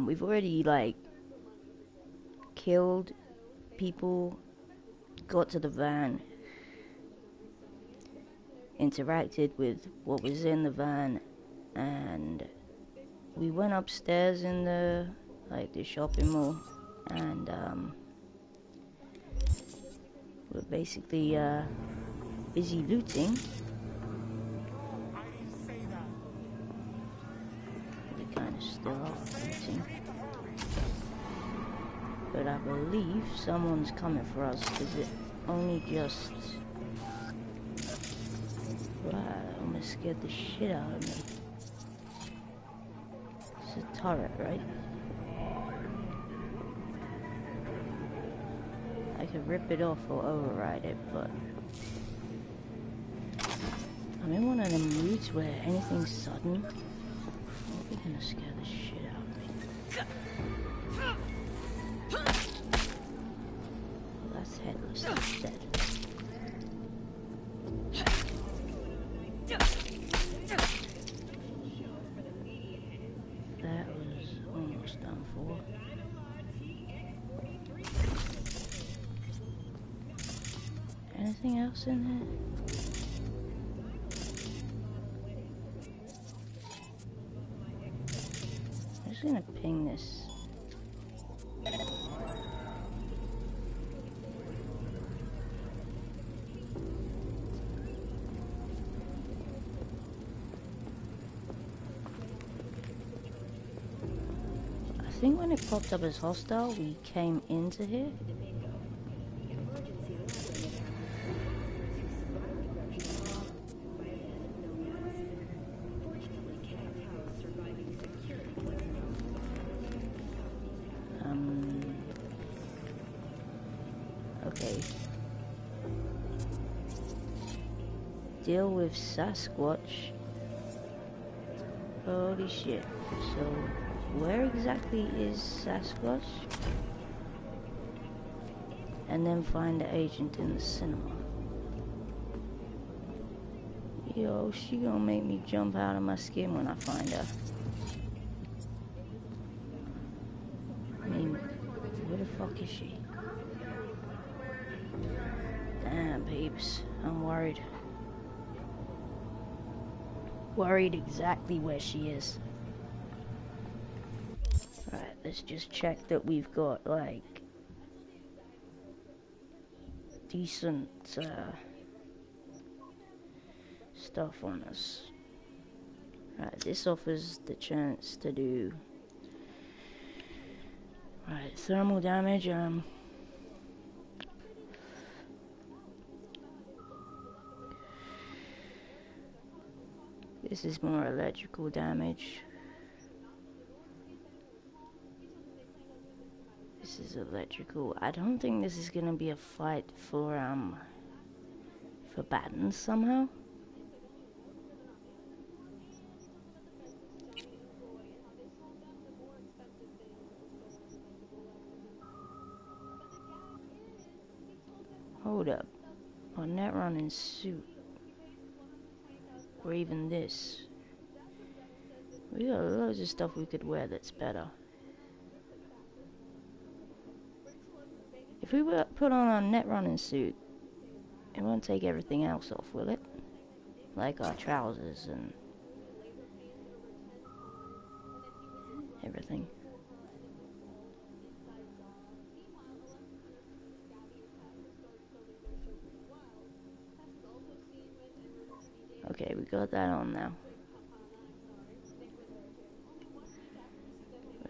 We've already like killed people, got to the van, interacted with what was in the van, and we went upstairs in the shopping mall, and we're basically busy looting. We kind of still are looting, but I believe someone's coming for us because it only just... Wow, that almost scared the shit out of me. It's a turret, right? I could rip it off or override it, but I'm in one of them moods where anything sudden probably gonna scare the shit out of me. Well, that's headless, that's dead. That was almost done for. Anything else in there? I'm just gonna ping this. I think when it popped up as hostile, we came into here. Okay. Deal with Sasquatch. Holy shit. So, where exactly is Sasquatch? And then find the agent in the cinema. Yo, she gonna make me jump out of my skin when I find her. I mean, where the fuck is she? Damn, peeps. I'm worried. Worried exactly where she is. Alright, let's just check that we've got, like, decent, stuff on us. Right, this offers the chance to do... Right, thermal damage, this is more electrical damage. This is electrical. I don't think this is gonna be a fight for battens somehow. Hold up. A net running suit. Or even this. We got loads of stuff we could wear that's better. If we put on our net running suit, it won't take everything else off, will it? Like our trousers and everything. Okay, we got that on now.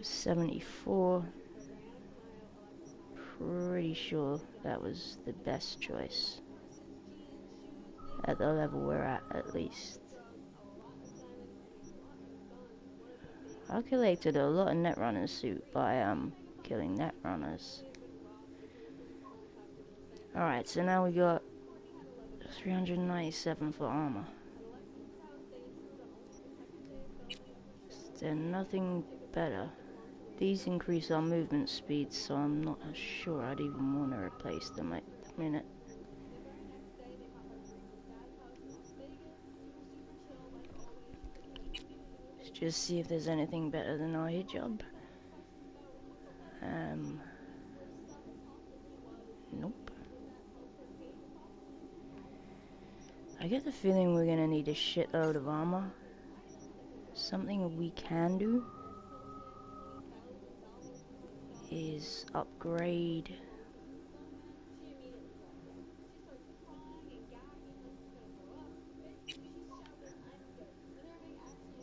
74. Pretty sure that was the best choice. At the level we're at least. I collected a lot of netrunner suit by killing netrunners. Alright, so now we got 397 for armor. Is there nothing better? These increase our movement speed, so I'm not sure I'd even want to replace them at the minute. Let's just see if there's anything better than our hijab. Nope. I get the feeling we're gonna need a shitload of armor. Something we can do is upgrade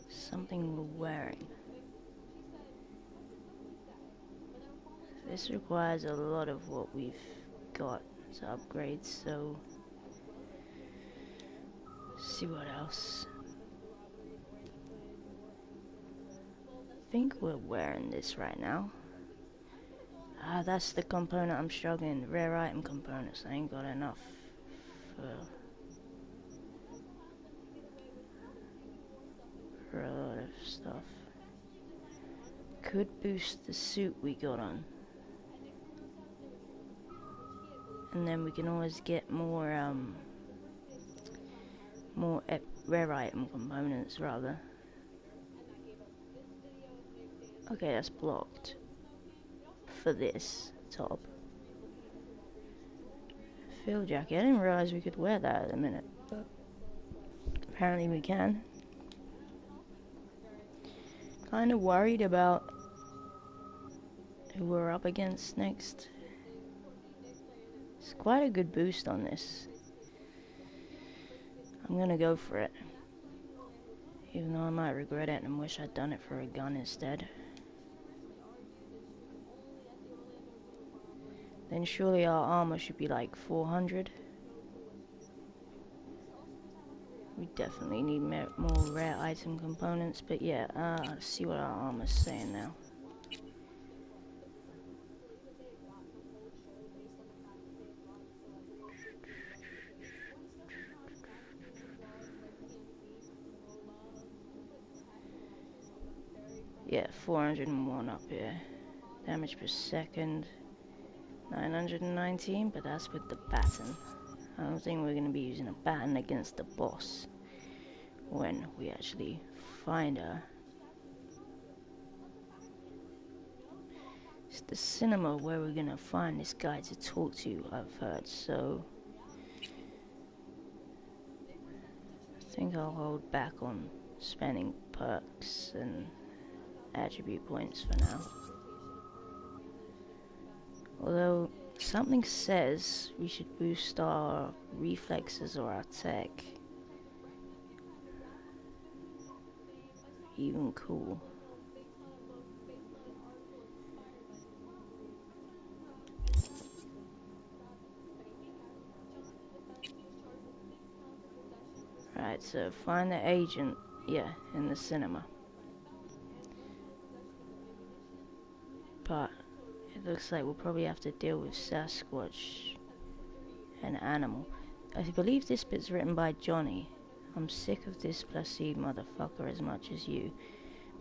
something we're wearing. This requires a lot of what we've got to upgrade, so see what else. I think we're wearing this right now. Ah, that's the component I'm struggling. Rare item components. I ain't got enough for a lot of stuff. Could boost the suit we got on. And then we can always get more rare item components rather. Okay, that's blocked for this top. Field jacket. I didn't realize we could wear that at the minute, but apparently we can. Kind of worried about who we're up against next. It's quite a good boost on this. I'm gonna go for it. Even though I might regret it and wish I'd done it for a gun instead. Then surely our armor should be like 400. We definitely need more rare item components, but yeah, let's see what our armor's saying now. Yeah, 401 up here. Damage per second, 919, but that's with the baton. I don't think we're going to be using a baton against the boss when we actually find her. It's the cinema where we're going to find this guy to talk to, I've heard, so I think I'll hold back on spending perks and attribute points for now. Although something says we should boost our reflexes or our tech. Even cool. Right, so find the agent, yeah, in the cinema. But it looks like we'll probably have to deal with Sasquatch and Animal. I believe this bit's written by Johnny. I'm sick of this Placide motherfucker as much as you.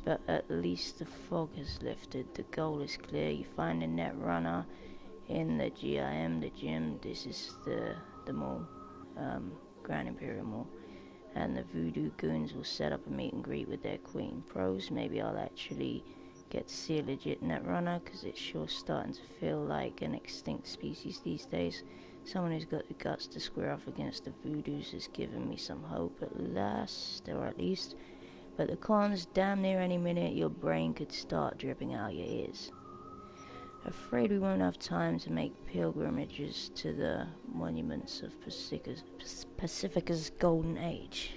But at least the fog has lifted. The goal is clear. You find a net runner in the GIM, the gym. This is the mall, Grand Imperial Mall. And the voodoo goons will set up a meet and greet with their queen. Pros, maybe I'll actually get to see a legit netrunner, because it's sure starting to feel like an extinct species these days. Someone who's got the guts to square off against the voodoos has given me some hope at last, or at least. But the cons, damn near any minute your brain could start dripping out your ears. Afraid we won't have time to make pilgrimages to the monuments of Pacifica's golden age.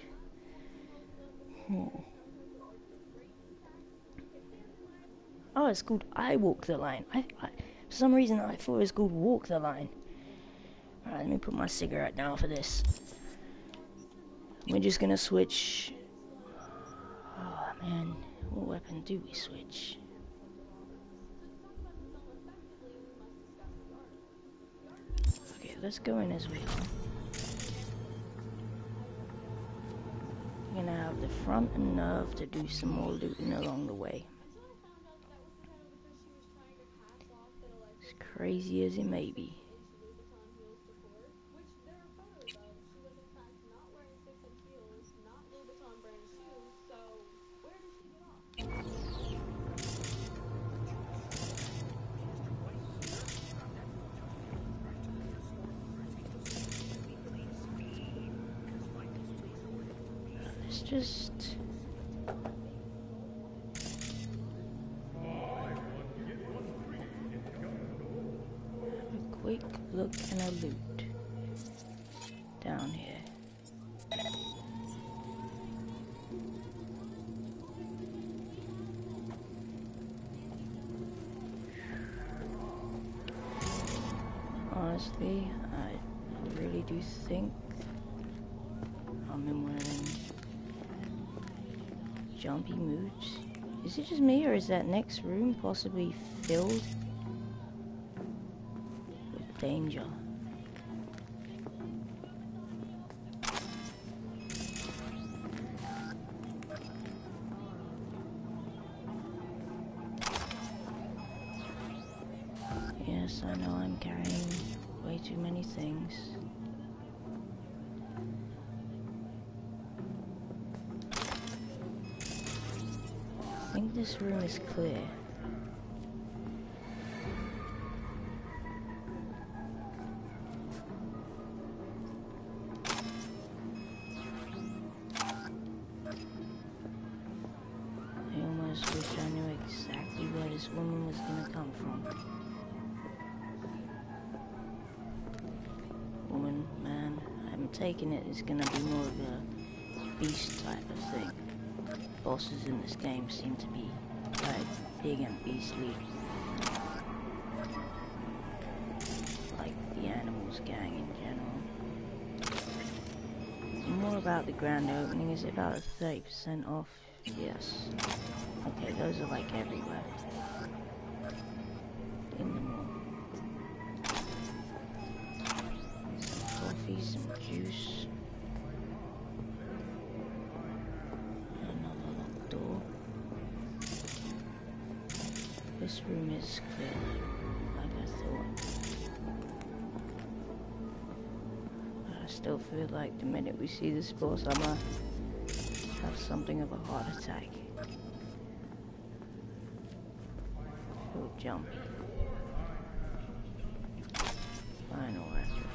Oh, it's called I Walk the Line. For some reason I thought it was called Walk the Line. Alright, let me put my cigarette down for this. We're just gonna switch. Oh man, what weapon do we switch? Okay, let's go in as we are. We're gonna have the front and nerve to do some more looting along the way. As crazy as it may be. just... have a quick look and a loot down here. Honestly, I really do think I'm in one of them jumpy moods. Is it just me, or is that next room possibly filled with danger? Yes, I know I'm carrying way too many things. I think this room is clear. I almost wish I knew exactly where this woman was gonna come from. Woman, man, I'm taking it it's gonna be more of a beast type of thing. Bosses in this game seem to be quite big and beastly. Like the Animals gang in general. More about the grand opening. Is it about 30% off? Yes. Okay, those are like everywhere. In the mall. Some coffee, some juice. Another locked door. This room is clear, like I thought. But I still feel like the minute we see this boss, I'm gonna have something of a heart attack. I feel jumpy. Final effort.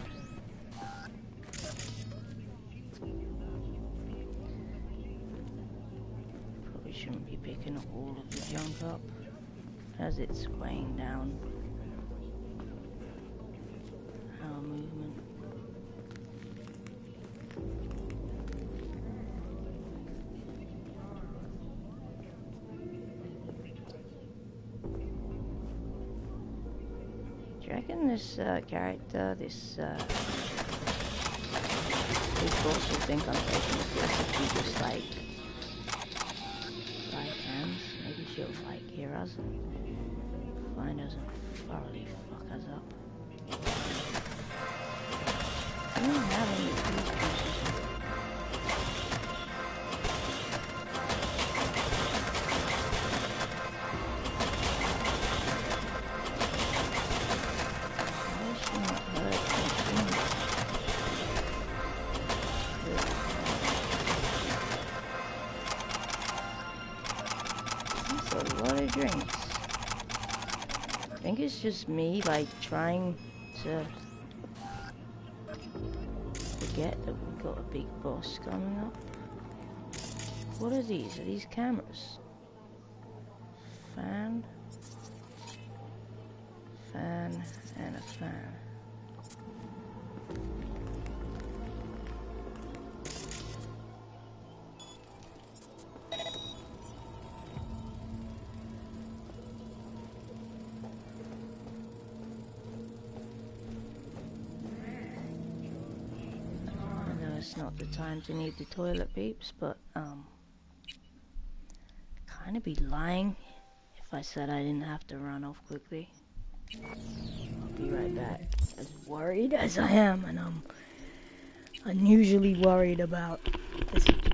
Probably shouldn't be picking all of the junk up as it's weighing down our movement. Do you reckon this character, this big boss will think I'm taking this recipe just like by hands? Maybe she'll like hear us and find us and thoroughly fuck us up. I don't have any of these pieces. Drinks. I think it's just me, like, trying to forget that we've got a big boss coming up. What are these? Are these cameras? Fan, and a fan. It's not the time to need the toilet, peeps, but kind of be lying if I said I didn't have to run off quickly. I'll be right back. As worried as I am, and I'm unusually worried about the situation.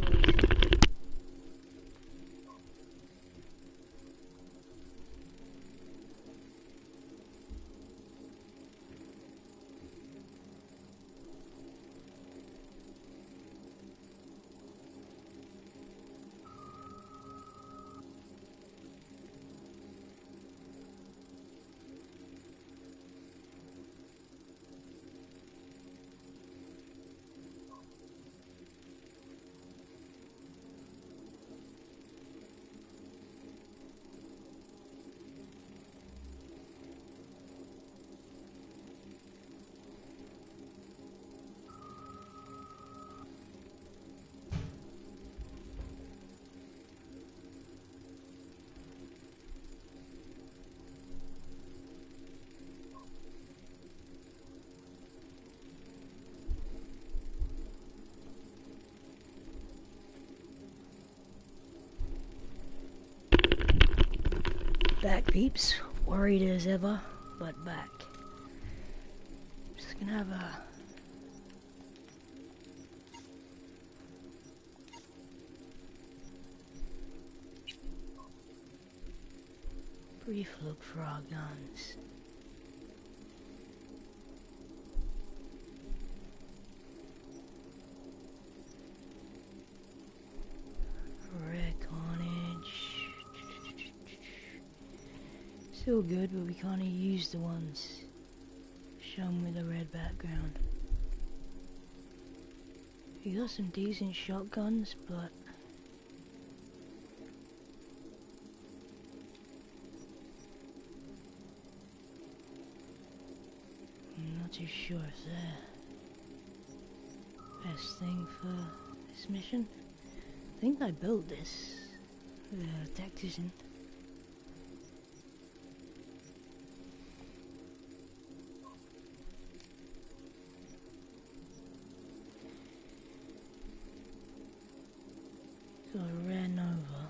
Back, peeps. Worried as ever, but back. Just gonna have a brief look for our guns. Still good, but we can't use the ones shown with a red background. We got some decent shotguns, but I'm not too sure if they're best thing for this mission. I think I built this with a tactician. So I ran over.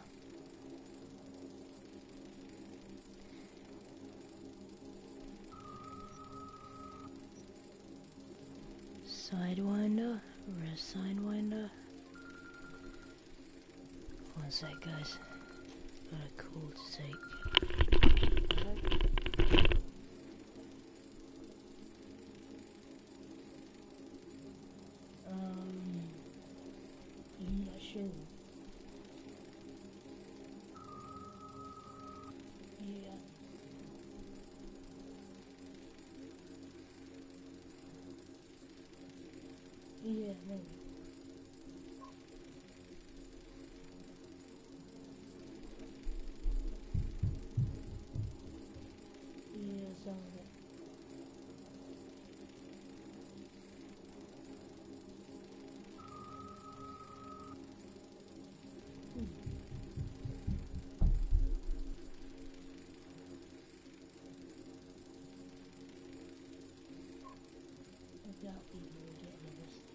Sidewinder, rest sidewinder. One sec, guys. Got a call to take. I'm not sure. Yeah. Yeah, maybe. Yeah, some of it. I doubt people will get arrested.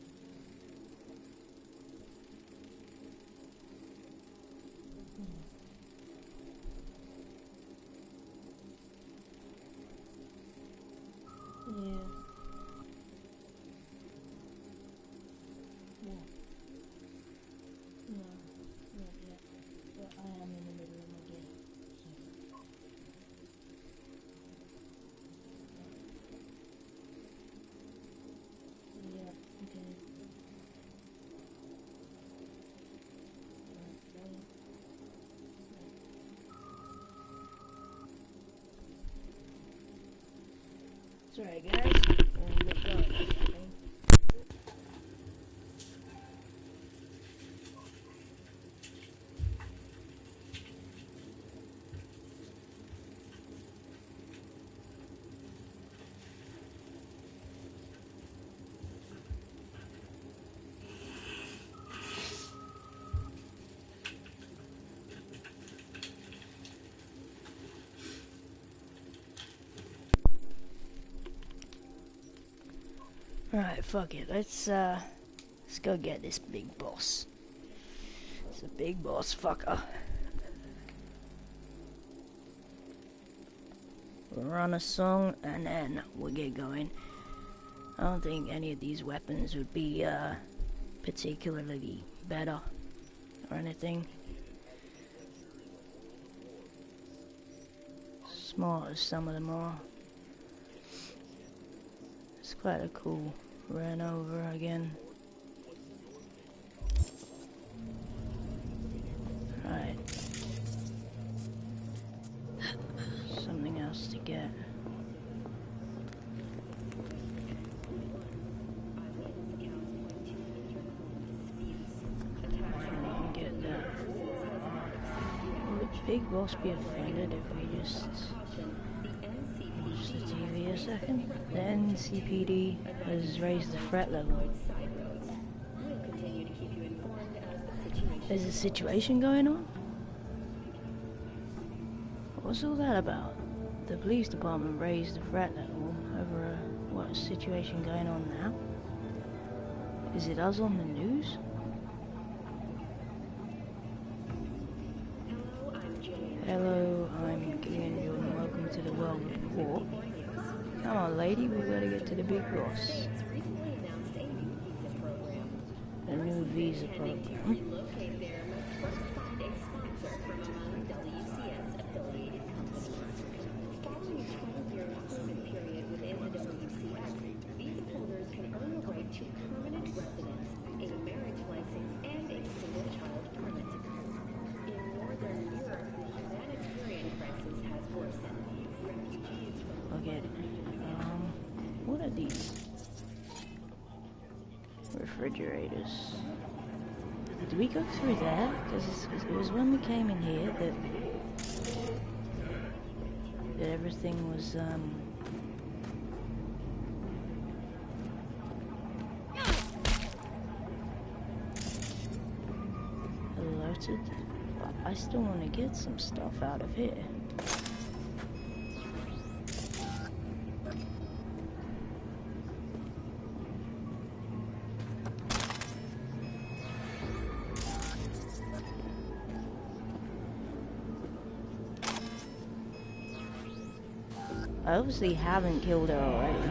Yeah. Yeah. No, not yet. But I am in the middle of my game, so. Yeah, okay. It's alright, guys. We'll get going. Alright, fuck it. Let's go get this big boss. It's a big boss fucker. We'll run a song and then we'll get going. I don't think any of these weapons would be particularly better or anything. Smart as some of them are. It's quite a cool run over again. Right. Something else to get. Get that. Will the big boss be offended if we just watch the TV a second? The NCPD has raised the threat level. There's a situation going on? What's all that about? The police department raised the threat level over what situation going on now? Is it us on the news? Hello, I'm Jane. What? Come on, lady, we gotta get to the big boss. A new visa program. Relocate there must first find a sponsor from among WCS affiliated companies. Following a 12-year employment period within the WCS, visa holders can earn a right to permanent residence, a marriage license, and a single child permit. In Northern Europe, the humanitarian crisis has worsened. Refugees from Okay. What are these? Refrigerators. Did we go through there? Because it was when we came in here that everything was alerted. But I still want to get some stuff out of here. I obviously haven't killed her already.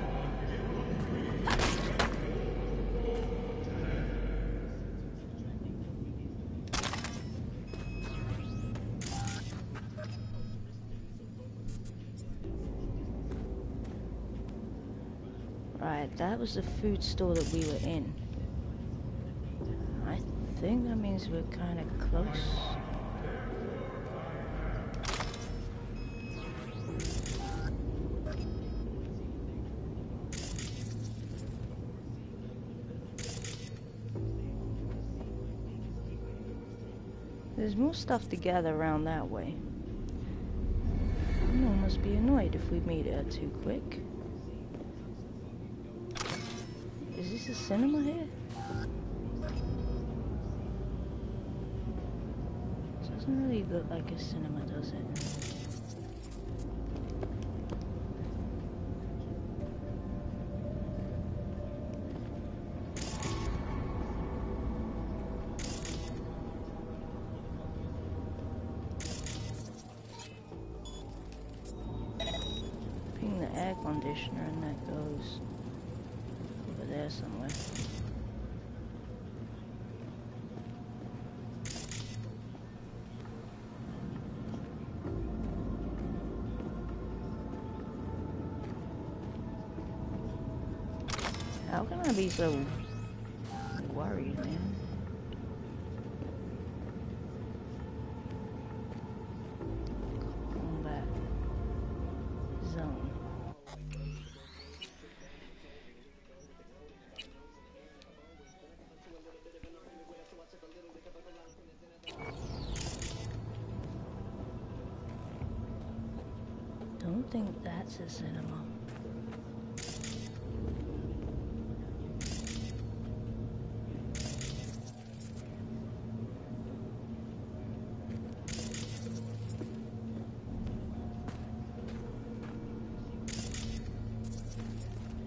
Right, that was the food store that we were in. I think that means we're kind of close. There's more stuff to gather around that way. Someone must be annoyed if we meet her too quick. Is this a cinema here? Doesn't really look like a cinema, does it? Ping the air conditioner and that goes over there somewhere. How can I be so worried, man? Combat zone. Don't think that's a cinema.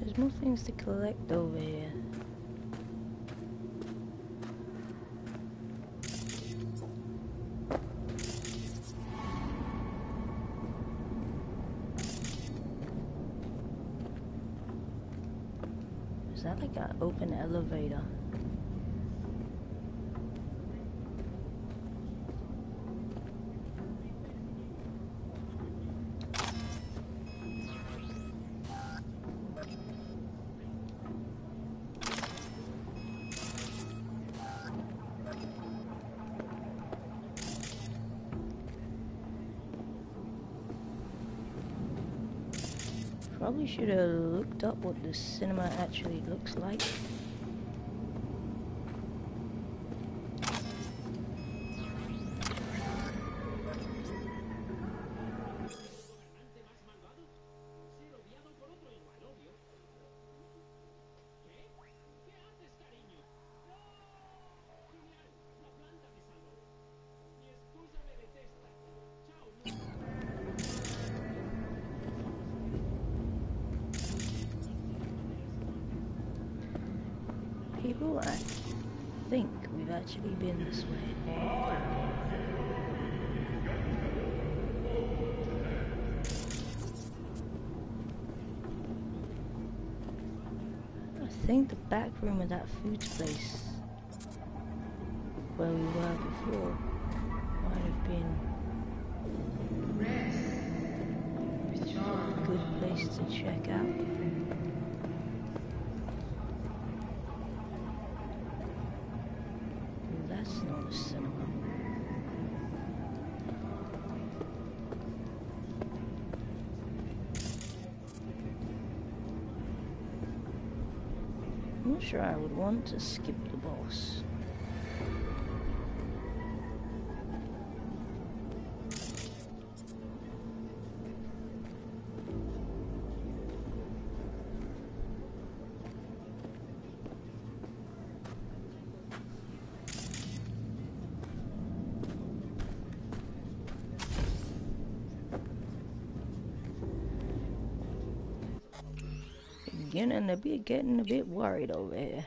There's more things to collect over here. Is that like an open elevator? Probably should have looked up what the cinema actually looks like. People, I think we've actually been this way. think the back room of that food place where we were before might have been a good place to check out. That's not a cinema. I'm not sure I would want to skip the boss. Getting a bit worried over here.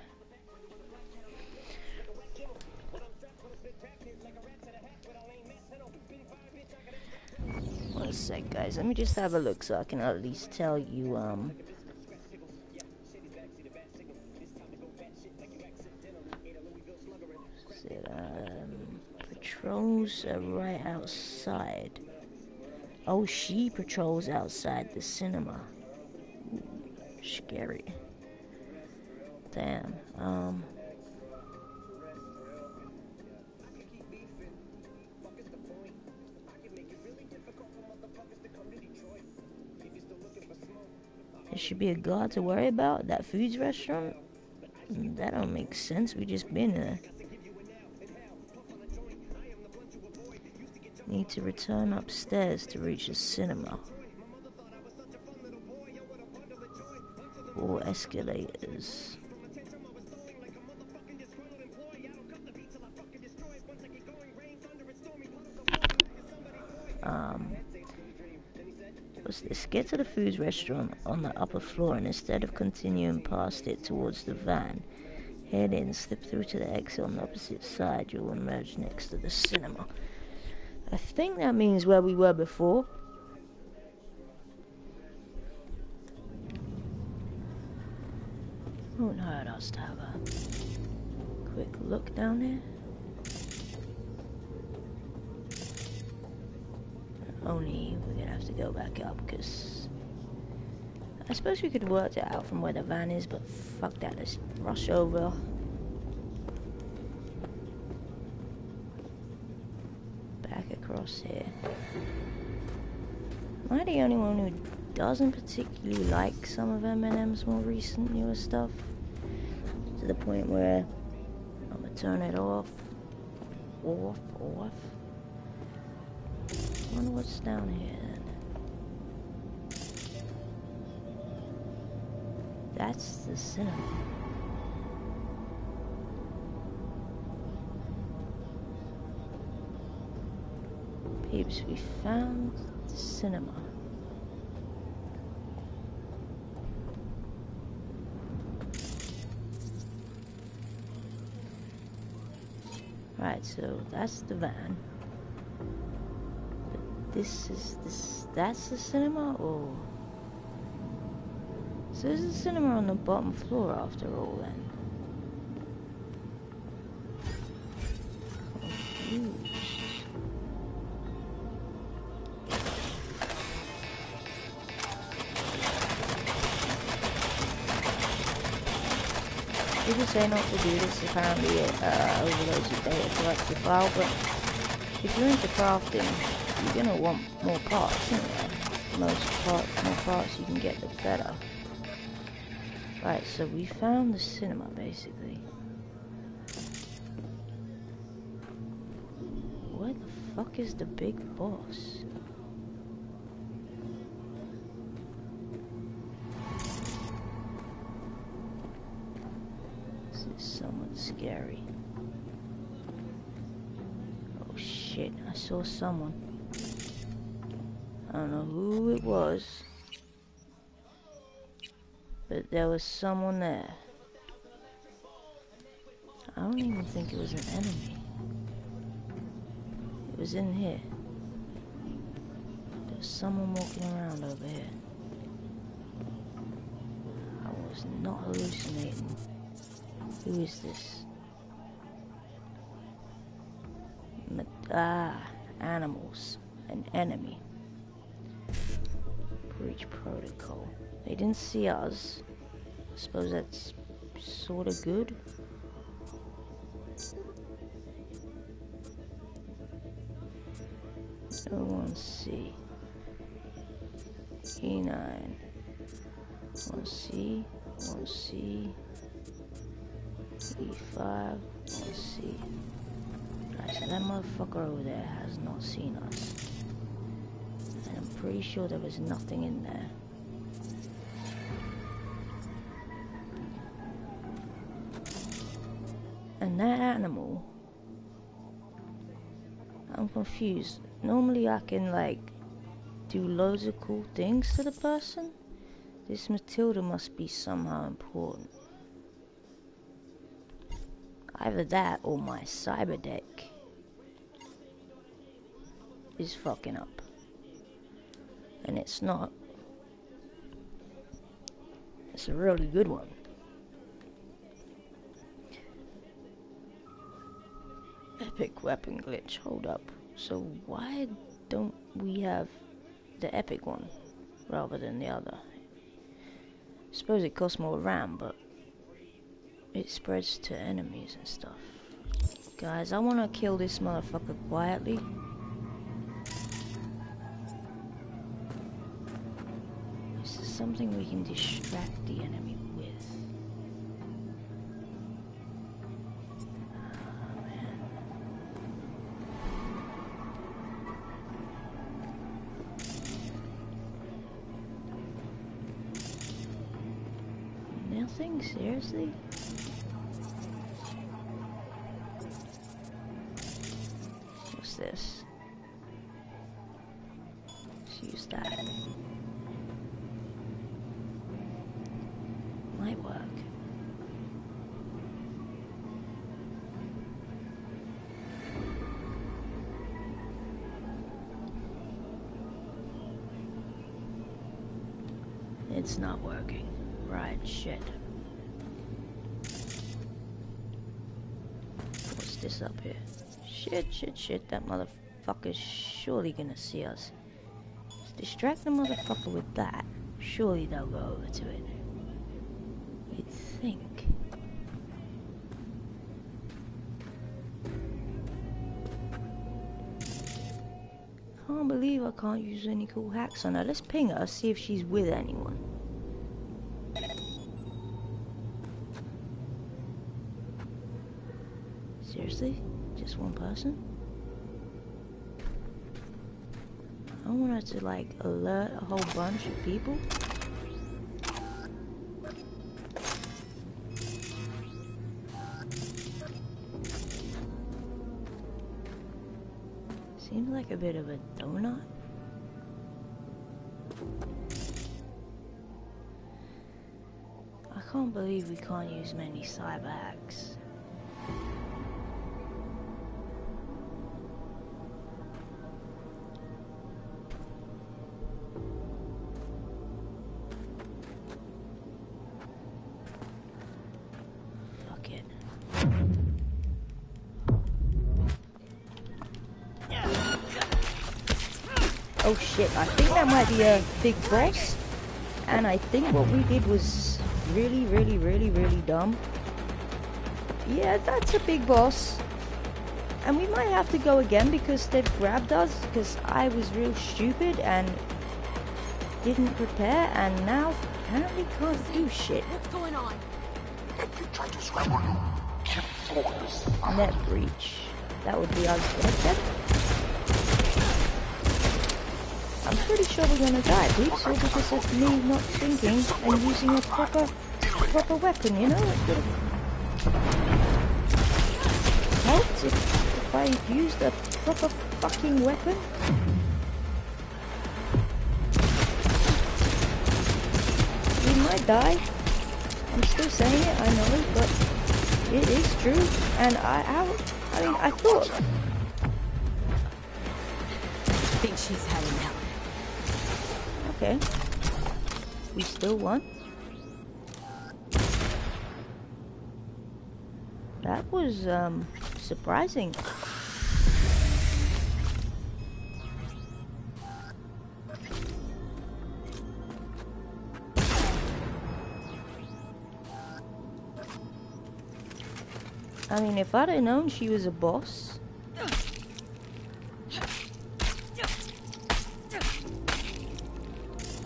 One sec, guys. Let me just have a look so I can at least tell you, patrols are right outside. Oh, she patrols outside the cinema. Ooh, scary. Damn. There should be a guard to worry about. That food's restaurant? That don't make sense. We just been there. Need to return upstairs to reach the cinema. Or escalators. What's this? Get to the food restaurant on the upper floor, and instead of continuing past it towards the van, head in, slip through to the exit on the opposite side. You'll emerge next to the cinema. I think that means where we were before. Won't hurt us to have a quick look down there. Only we're gonna have to go back up, because I suppose we could work it out from where the van is, but fuck that, let's rush over. Back across here. Am I the only one who doesn't particularly like some of Eminem's more recent newer stuff? To the point where I'm gonna turn it off. Off. I wonder what's down here then. That's the cinema. Peeps, we found the cinema. Right, so that's the van. That's the cinema, or so there's a cinema on the bottom floor after all then. Confused. People say not to do this, apparently it overloads your data collector file, but if you're into crafting, you're gonna want more parts anyway. More parts you can get, the better. Right, so we found the cinema basically. Where the fuck is the big boss? This is somewhat scary. Oh shit, I saw someone. I don't know who it was, but there was someone there. I don't even think it was an enemy. It was in here. There was someone walking around over here. I was was not hallucinating. Who is this? Animals. An enemy. Breach protocol. They didn't see us. I suppose that's sort of good. O1C. E9. 1C. 1C. E5. 1C. Right, so that motherfucker over there has not seen us. And I'm pretty sure there was nothing in there. And that animal, I'm confused. Normally I can like do loads of cool things to the person. This Matilda must be somehow important. Either that or my cyber deck is fucking up. And it's not. It's a really good one. Epic weapon glitch, hold up. So why don't we have the epic one rather than the other? I suppose it costs more RAM, but it spreads to enemies and stuff. Guys, I want to kill this motherfucker quietly. Is there something we can distract the enemy with? Oh, man. Nothing? Seriously? What's this? Let's use that. Might work. It's not working. Right, shit. What's this up here? Shit, that motherfucker's surely gonna see us. Let's distract the motherfucker with that. Surely they'll go over to it. You'd think. Can't believe I can't use any cool hacks on her. Let's ping her, see if she's with anyone. Seriously? Just one person? I want her to like alert a whole bunch of people. Seems like a bit of a donut. I can't believe we can't use many cyber hacks. Oh shit, I think that might be a big boss. And I think what we did was really dumb. Yeah, that's a big boss. And we might have to go again because they've grabbed us. Because I was real stupid and didn't prepare. And now apparently can't do shit. What's going on? If they try to scramble you, keep focused. Net breach. That would be us dead then. I'm pretty sure we're gonna die, peeps, all because of me not thinking and using a proper weapon, you know? It would have helped if I used a proper fucking weapon. We might die. I'm still saying it, I know, but it is true. And I thought. I think she's having help. Okay. We still won. That was, surprising. I mean, if I'd have known she was a boss,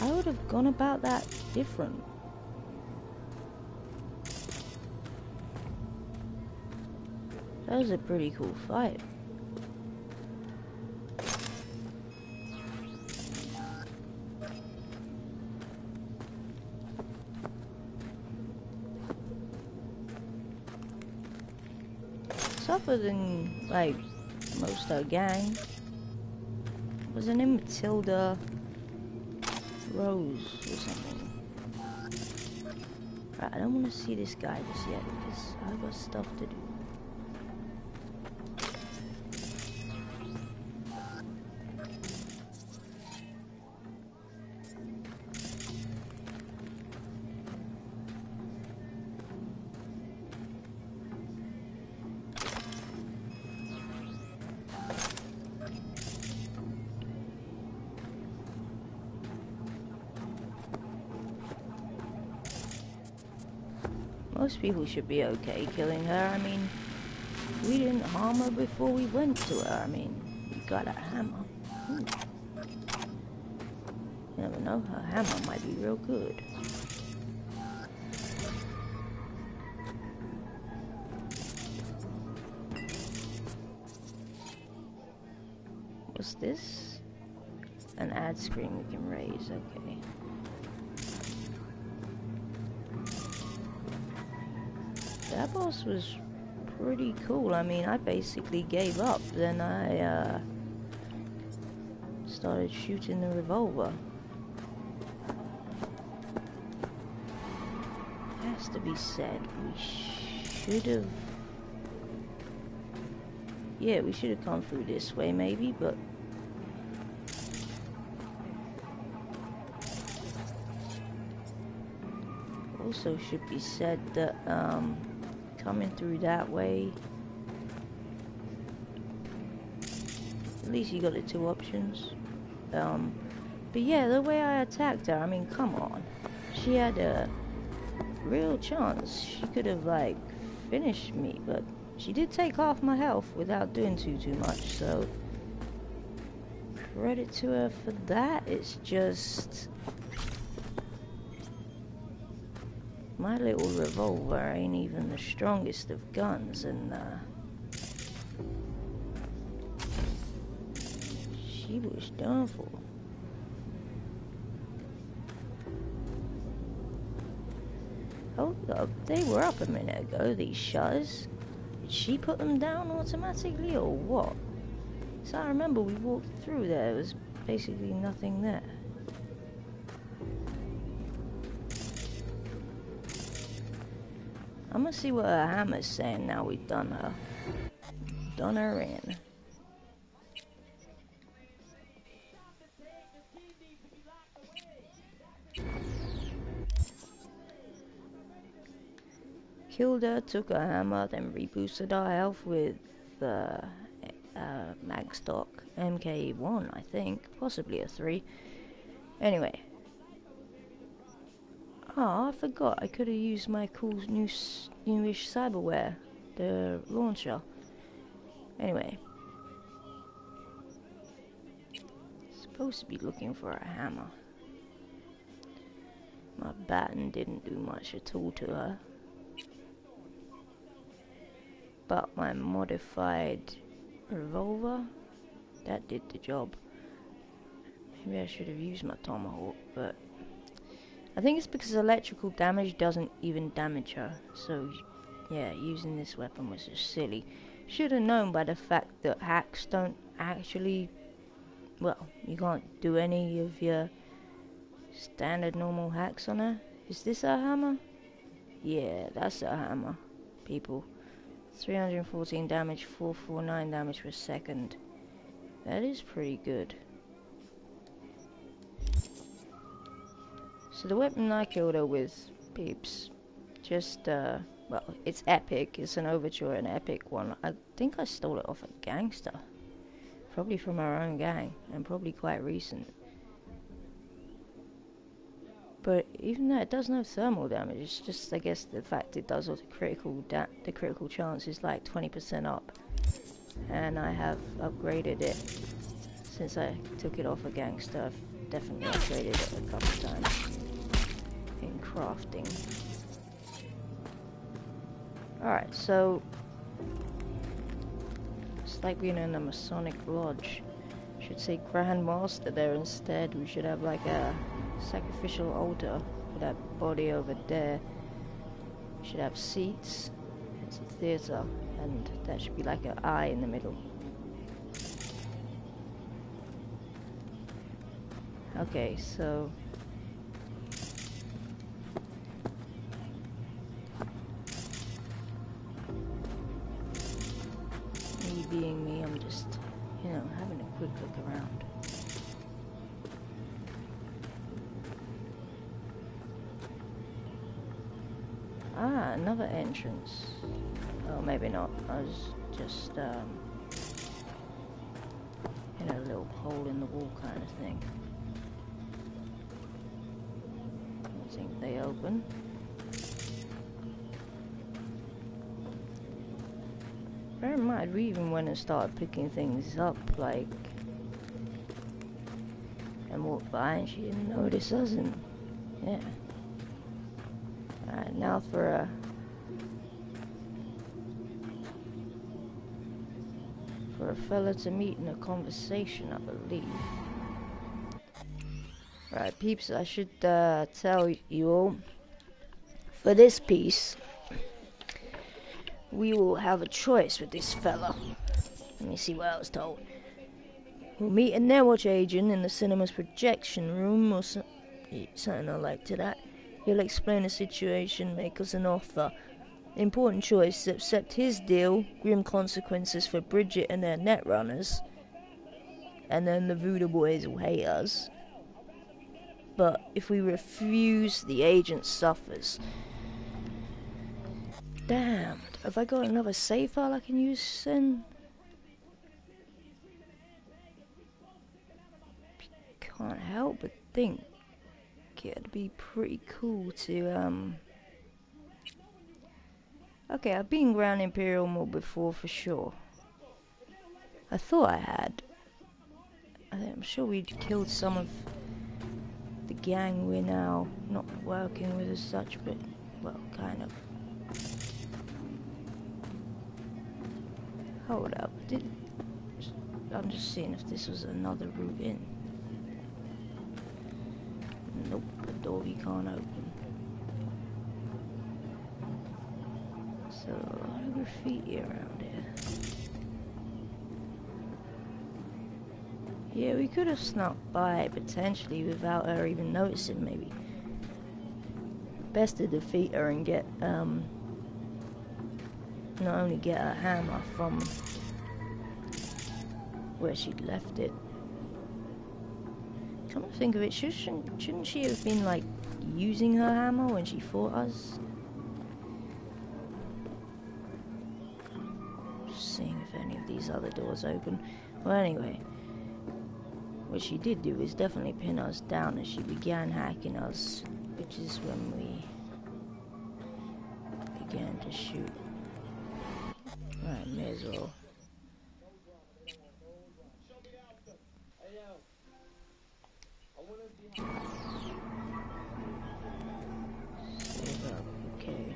I would have gone about that different. That was a pretty cool fight. Tougher than, like, most of our gang. Wasn't it Matilda Rose or something? Right, I don't want to see this guy just yet because I've got stuff to do. Most people should be okay killing her. I mean, we didn't harm her before we went to her. I mean, we got a hammer. Ooh. You never know, her hammer might be real good. What's this? An ad screen we can raise, okay. That boss was pretty cool. I mean, I basically gave up. Then I started shooting the revolver. Has to be said, we should have... Yeah, we should have come through this way maybe, but... Also should be said that, coming through that way, at least you got the two options. But yeah, the way I attacked her, I mean, come on. She had a real chance. She could have, like, finished me, but she did take half my health without doing too much, so credit to her for that. It's just... my little revolver ain't even the strongest of guns, and she was done for. Hold up, they were up a minute ago, these shutters. Did she put them down automatically or what? So I remember we walked through there was basically nothing there. I'm gonna see what her hammer's saying now we've done her. Done her in. Killed her, took her hammer, then reboosted our health with mag stock MK1, I think, possibly a 3. Anyway. Oh, I forgot. I could have used my cool newish cyberware, the launcher. Anyway. Supposed to be looking for a hammer. My baton didn't do much at all to her. But my modified revolver, that did the job. Maybe I should have used my tomahawk, but I think it's because electrical damage doesn't even damage her. So yeah, using this weapon was just silly. Should have known by the fact that hacks don't actually, well, you can't do any of your standard normal hacks on her. Is this a hammer? Yeah, that's a hammer, people. 314 damage, 449 damage per second. That is pretty good. So the weapon I killed her with, peeps, just well, it's epic. It's an overture, an epic one. I think I stole it off a gangster. Probably from our own gang, and probably quite recent. But even though it does no thermal damage, it's just, I guess, the fact it does all the critical chance is like 20% up. And I have upgraded it. Since I took it off a gangster, I've definitely upgraded it a couple times in crafting. Alright, so it's like being in a Masonic lodge. Should say Grand Master there instead. We should have like a sacrificial altar for that body over there. We should have seats. It's a theater, and that should be like an eye in the middle. Okay, so me being me, I'm just, you know, having a quick look around. Ah, another entrance. Oh, maybe not. I was just, in a little hole in the wall kind of thing. I think they open. Bear in mind, we even went and started picking things up, like, and walked by and she didn't notice us, and yeah. Alright, now for a fella to meet in a conversation, I believe. Right, peeps, I should tell you all, for this piece, we will have a choice with this fella. Let me see what I was told. We'll meet a netwatch agent in the cinema's projection room, or something like to that. He'll explain the situation, make us an offer. Important choice, accept his deal, grim consequences for Bridget and their netrunners, and then the Voodoo Boys will hate us. But if we refuse, the agent suffers. Damn, have I got another save file I can use then? Can't help but think it'd be pretty cool to, okay, I've been around Imperial Mall before for sure. I thought I had. I'm sure we'd killed some of the gang we're now not working with as such, but, well, kind of. Hold up, I'm just seeing if this was another route in. Nope, the door we can't open. So, a lot of graffiti around here. Yeah, we could have snuck by potentially without her even noticing, maybe. Best to defeat her and get, not only get her hammer from where she'd left it. Come to think of it, shouldn't she have been, like, using her hammer when she fought us? Just seeing if any of these other doors open. Well, anyway, what she did do is definitely pin us down as she began hacking us, which is when we began to shoot. Right, may as well. Save up, okay.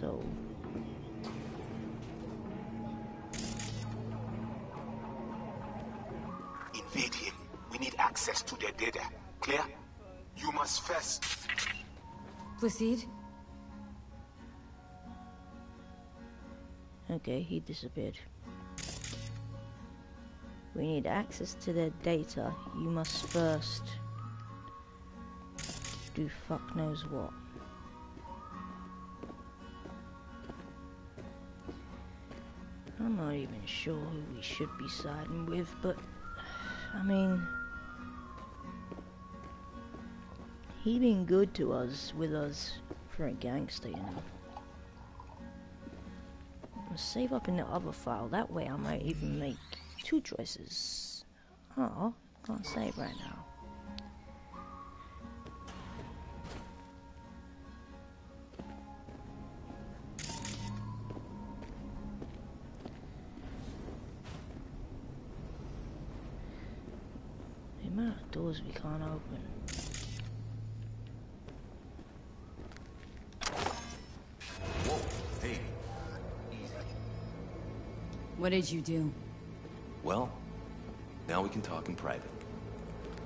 So. Invade him. We need access to their data. Clear? You must first. Proceed. Okay, he disappeared. We need access to their data. You must first do fuck knows what. I'm not even sure who we should be siding with, but I mean, he been good to us, with us for a gangster, you know. I'll save up in the other file. That way I might even make 2 choices. Oh, can't save right now. The amount of doors we can't open. Whoa, hey. What did you do? Well, now we can talk in private.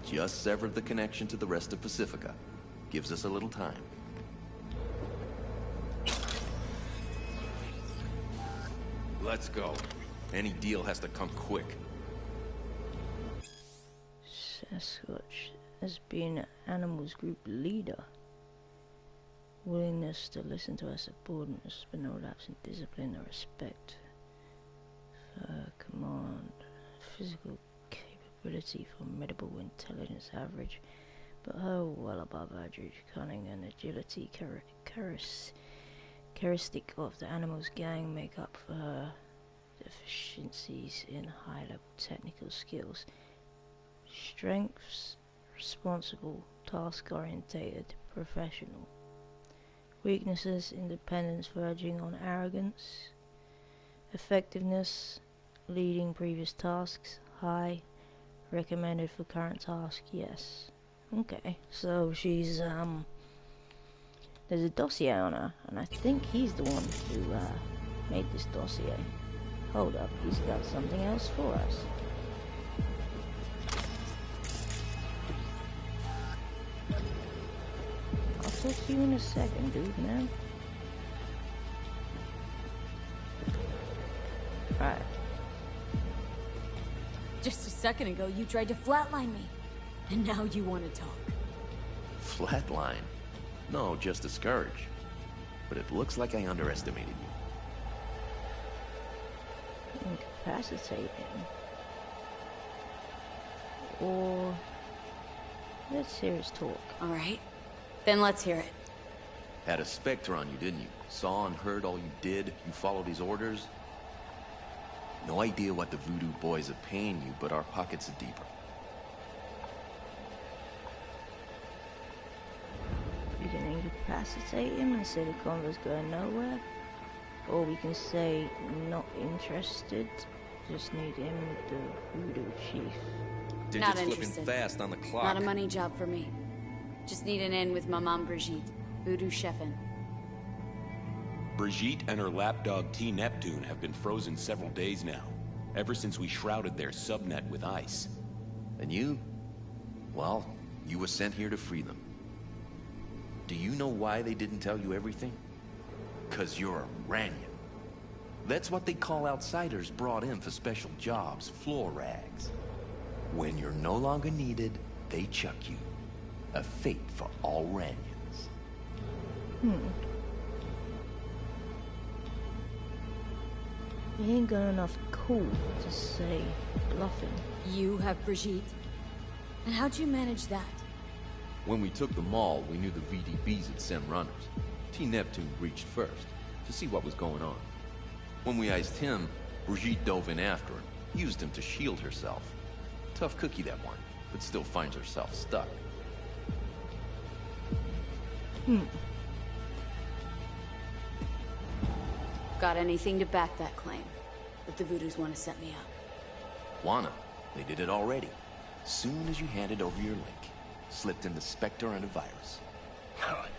Just severed the connection to the rest of Pacifica. Gives us a little time. Let's go. Any deal has to come quick. Sasquatch has been an animals group leader. Willingness to listen to our subordinates, but no lapse in discipline or respect. Command. Physical capability, formidable intelligence average, but her well above average cunning and agility characteristic of the animals gang make up for her deficiencies in high-level technical skills. Strengths: responsible, task-orientated, professional. Weaknesses: independence verging on arrogance. Effectiveness: leading previous tasks, high. Recommended for current task, yes. Okay, so she's, there's a dossier on her, and I think he's the one who, made this dossier. Hold up, he's got something else for us. I'll talk to you in a second, dude, man. Right. Just a second ago, you tried to flatline me. And now you want to talk. Flatline? No, just discourage. But it looks like I underestimated you. Incapacitate him. Or... let's hear his talk. Alright. Then let's hear it. Had a specter on you, didn't you? Saw and heard all you did? You followed his orders? No idea what the voodoo boys are paying you, but our pockets are deeper. We can incapacitate him and say the convo's going nowhere. Or we can say, not interested, just need him with the voodoo chief. Digits Not flipping interested. fast on the clock. Not a money job for me. Just need an in with Maman Brigitte, voodoo chefin'. Brigitte and her lapdog T. Neptune have been frozen several days now, ever since we shrouded their subnet with ice. And you? Well, you were sent here to free them. Do you know why they didn't tell you everything? 'Cause you're a Ranyan. That's what they call outsiders brought in for special jobs, floor rags. When you're no longer needed, they chuck you. A fate for all Ranyans. He ain't got enough cool to say bluffing. You have Brigitte? And how'd you manage that? When we took the mall, we knew the VDBs had sent runners. T. Neptune reached first, to see what was going on. When we iced him, Brigitte dove in after him, used him to shield herself. Tough cookie, that one, but still finds herself stuck. Got anything to back that claim? That the Voodoos want to set me up? Wanna? They did it already. Soon as you handed over your link, slipped in the Spectre and a virus.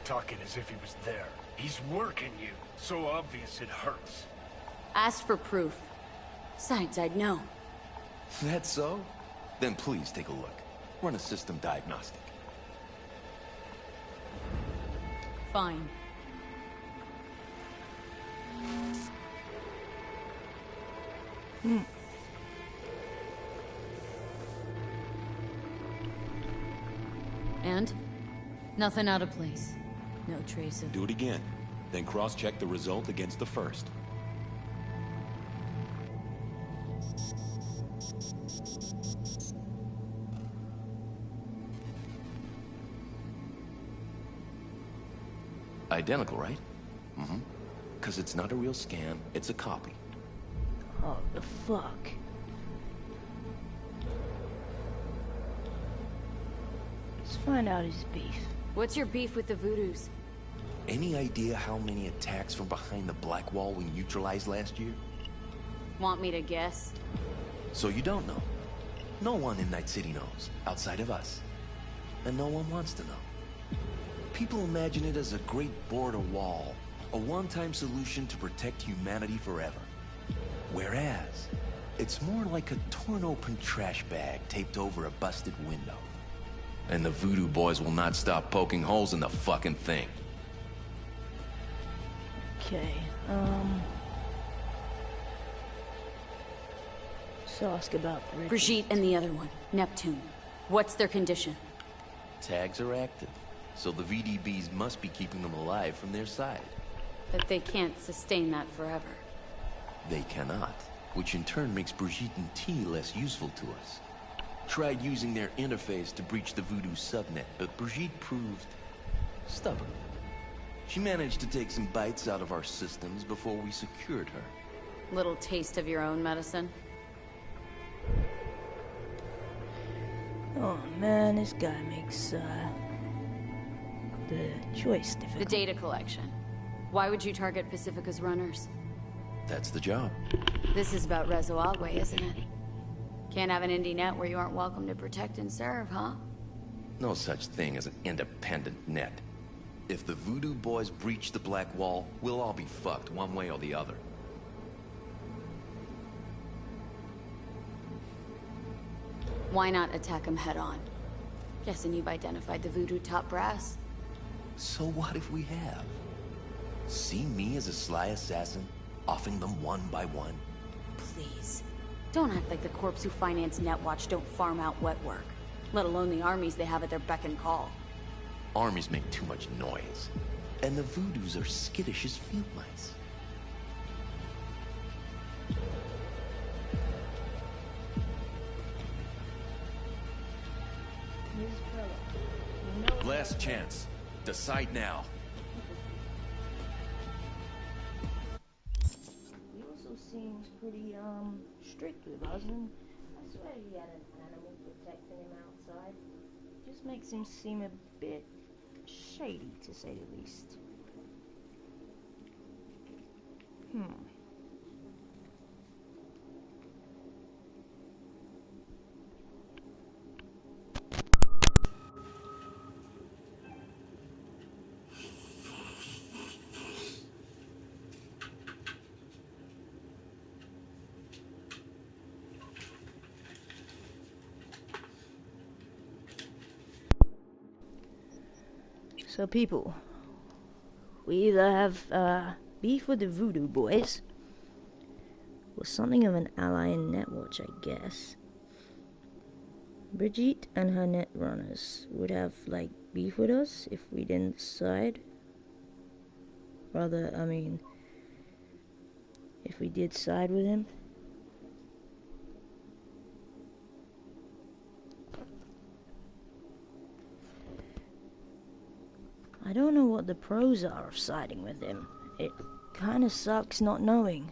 Talking as if he was there. He's working you. So obvious it hurts. Asked for proof. Besides, I'd know. That so? Then please take a look. Run a system diagnostic. Fine. And? Nothing out of place. No trace of... Do it again, then cross-check the result against the first. Identical, right? Mm-hmm. Because it's not a real scan, it's a copy. Oh, the fuck? Let's find out his beef. What's your beef with the Voodoos? Any idea how many attacks from behind the Black Wall we neutralized last year? Want me to guess? So you don't know? No one in Night City knows, outside of us. And no one wants to know. People imagine it as a great border wall, a one-time solution to protect humanity forever. Whereas, it's more like a torn-open trash bag taped over a busted window. And the Voodoo boys will not stop poking holes in the fucking thing. Okay, so ask about Brigitte and the other one, Neptune. What's their condition? Tags are active, so the VDBs must be keeping them alive from their side. But they can't sustain that forever. They cannot, which in turn makes Brigitte and T less useful to us. Tried using their interface to breach the Voodoo subnet, but Brigitte proved stubborn. She managed to take some bites out of our systems before we secured her. Little taste of your own medicine? Oh man, this guy makes, the choice difficult. The data collection. Why would you target Pacifica's runners? That's the job. This is about Rezo Agwe, isn't it? Can't have an indie net where you aren't welcome to protect and serve, huh? No such thing as an independent net. If the Voodoo boys breach the Black Wall, we'll all be fucked one way or the other. Why not attack them head on? Guessing you've identified the Voodoo top brass. So what if we have? See me as a sly assassin, offing them one by one? Please. Don't act like the corps who finance Netwatch don't farm out wet work, let alone the armies they have at their beck and call. Armies make too much noise, and the Voodoos are skittish as field mice. Last chance. Decide now. He also seems pretty, strict with us, and I swear he had an animal protecting him outside. Just makes him seem a bit shady, to say the least. So people, we either have beef with the Voodoo boys, or something of an ally in Netwatch, I guess. Brigitte and her net runners would have, like, beef with us if we didn't side. Rather, I mean, if we did side with him. I don't know what the pros are of siding with him. It kinda sucks not knowing.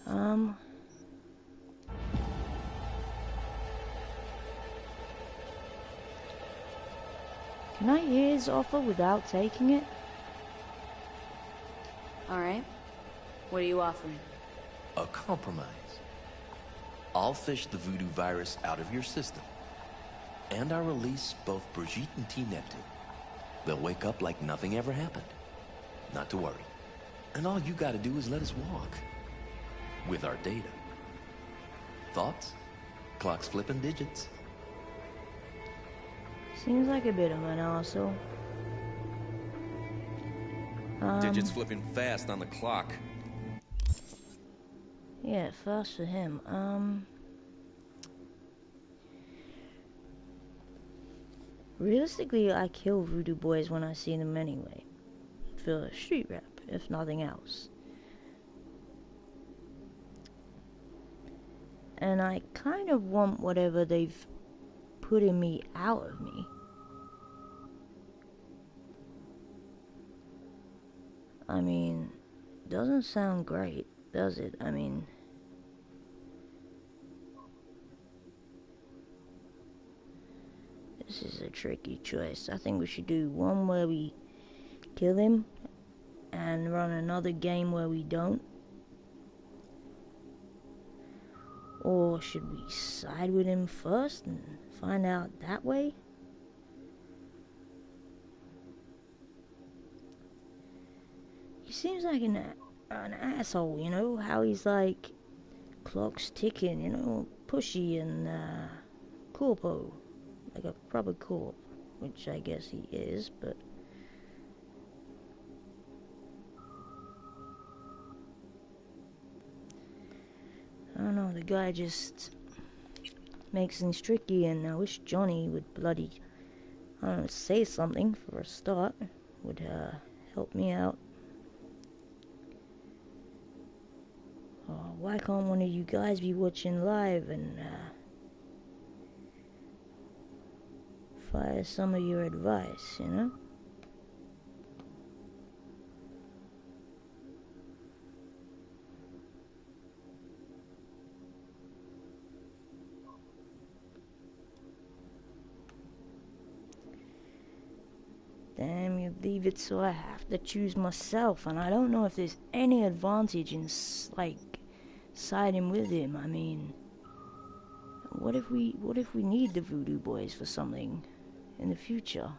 Can I hear his offer without taking it? Alright. What are you offering? A compromise. I'll fish the Voodoo virus out of your system. And I'll release both Brigitte and T Neptune. They'll wake up like nothing ever happened. Not to worry. And all you gotta do is let us walk. With our data. Thoughts? Clock's flipping digits. Seems like a bit of an arsehole. Digits flipping fast on the clock. Yeah, fast for him. Realistically, I kill Voodoo boys when I see them anyway. For street rap, if nothing else. And I kind of want whatever they've put in me out of me. I mean, doesn't sound great, does it? I mean, this is a tricky choice. I think we should do one where we kill him and run another game where we don't. Or should we side with him first and find out that way? He seems like an asshole, you know, how he's like, clock's ticking, you know, pushy and corpo, like a proper corp, which I guess he is, but I don't know, the guy just makes things tricky, and I wish Johnny would bloody, I don't know, say something for a start, would help me out. Oh, why can't one of you guys be watching live and fire some of your advice, you know? Damn, you leave it so I have to choose myself, and I don't know if there's any advantage in, like, siding with him. I mean, what if we need the voodoo boys for something in the future?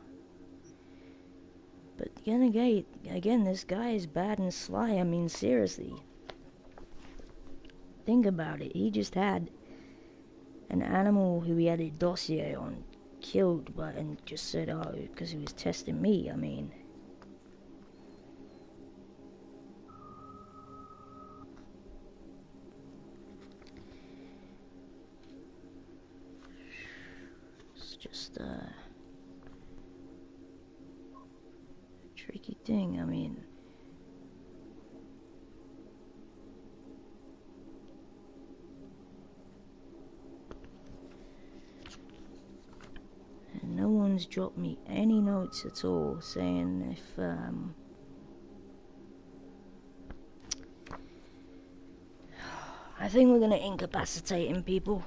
But then again, this guy is bad and sly. I mean, seriously. Think about it. He just had an animal who he had a dossier on killed, but and just said, oh, because he was testing me. I mean, it's just a tricky thing. I mean, and no one's dropped me any notes at all saying if I think we're gonna incapacitate him, people.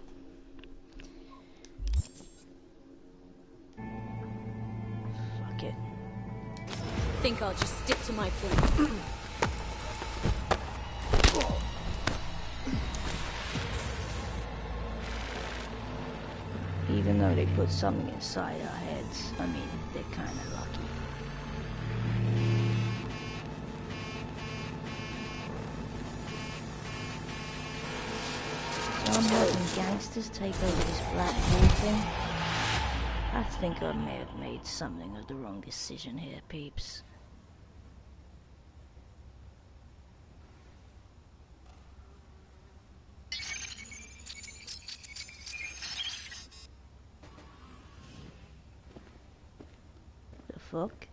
Fuck it. Think I'll just stick to my plan. Even though they put something inside our heads, I mean, they're kinda lucky. So I'm hoping gangsters take over this black hole thing. I think I may have made something of the wrong decision here, peeps. The fuck?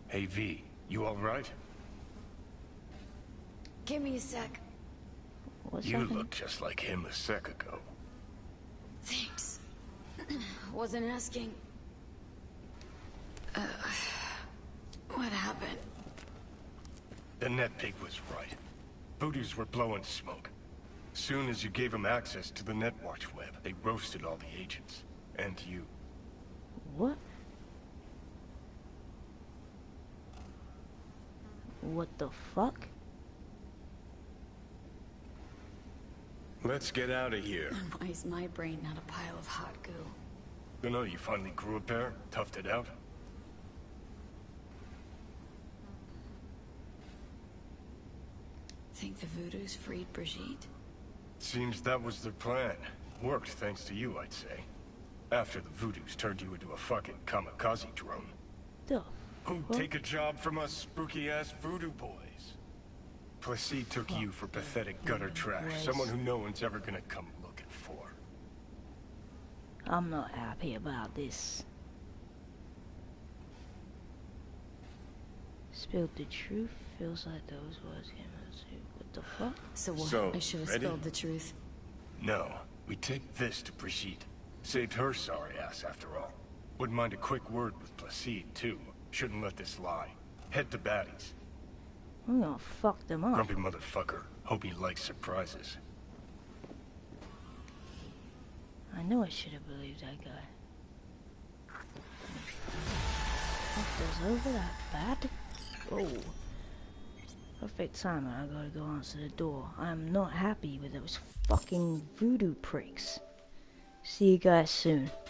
Hey V, you alright? Give me a sec. What's You happening? look just like him a sec ago. Thanks. Wasn't asking. What happened? The net pig was right. Voodoos were blowing smoke. Soon as you gave them access to the Netwatch web, they roasted all the agents. And you. What? What the fuck? Let's get out of here. Why is my brain not a pile of hot goo? You know, you finally grew a pair, toughed it out. Think the Voodoos freed Brigitte? Seems that was their plan. Worked thanks to you, I'd say. After the Voodoos turned you into a fucking kamikaze drone. The Who'd fuck? take a job from us spooky-ass voodoo boys? Placide took you for pathetic gutter trash, boys. someone who no one's ever gonna come looking for. I'm not happy about this. Spilled the truth. Feels like those words came out too. What the fuck? So what? So, I should have ready? spilled the truth. No, we take this to Brigitte. Saved her sorry ass after all. Wouldn't mind a quick word with Placide, too. Shouldn't let this lie. Head to Batty's. I'm gonna fuck them up. Grumpy motherfucker. Hope he likes surprises. I knew I should have believed that guy. Fucked us over that bad? Oh. Perfect timing, I gotta go answer the door. I'm not happy with those fucking voodoo pricks. See you guys soon.